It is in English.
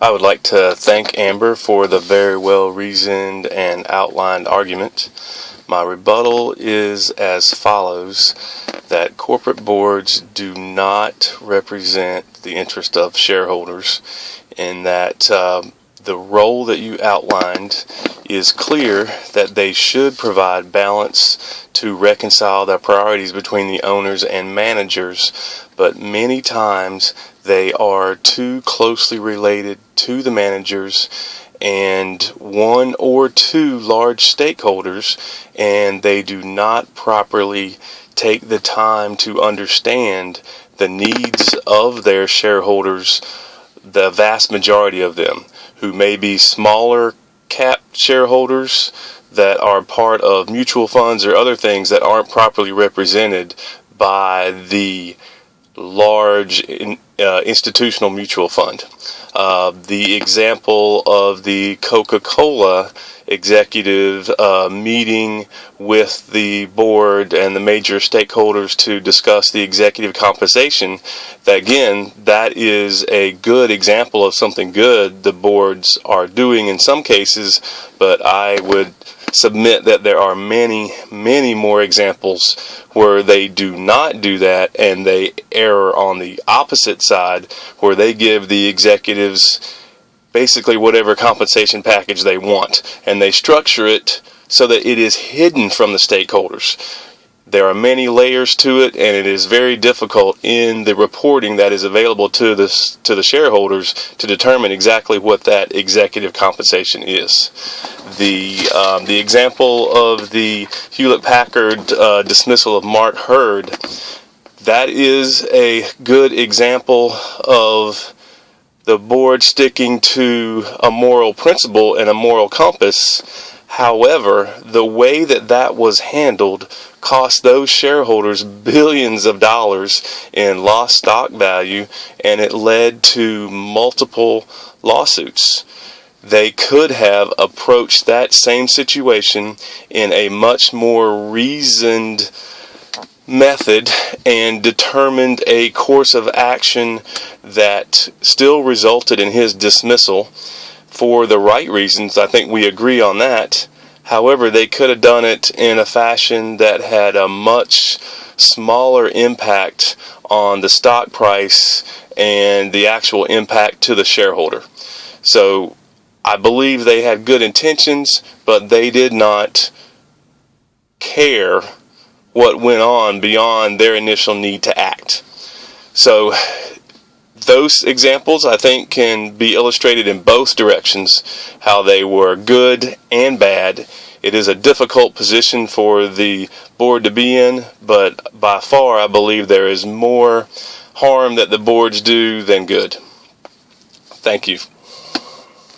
I would like to thank Amber for the very well reasoned and outlined argument. My rebuttal is as follows: that corporate boards do not represent the interest of shareholders, and that the role that you outlined is clear, that they should provide balance to reconcile the priorities between the owners and managers, but many times they are too closely related to the managers and one or two large stakeholders, and they do not properly take the time to understand the needs of their shareholders, the vast majority of them, who may be smaller cap shareholders that are part of mutual funds or other things that aren't properly represented by the large institutional mutual fund. The example of the Coca-Cola executive meeting with the board and the major stakeholders to discuss the executive compensation, that is a good example of something good the boards are doing in some cases, but I would submit that there are many, many more examples where they do not do that, and they err on the opposite side, where they give the executives basically whatever compensation package they want, and they structure it so that it is hidden from the stakeholders. There are many layers to it, and it is very difficult in the reporting that is available to the shareholders to determine exactly what that executive compensation is. The example of the Hewlett-Packard dismissal of Mark Hurd, that is a good example of the board sticking to a moral principle and a moral compass. However, the way that was handled cost those shareholders billions of dollars in lost stock value, and it led to multiple lawsuits. They could have approached that same situation in a much more reasoned method and determined a course of action that still resulted in his dismissal for the right reasons. I think we agree on that. However, they could have done it in a fashion that had a much smaller impact on the stock price and the actual impact to the shareholder. So I believe they had good intentions, but they did not care what went on beyond their initial need to act. So those examples, I think, can be illustrated in both directions, how they were good and bad. It is a difficult position for the board to be in, but by far I believe there is more harm that the boards do than good. Thank you.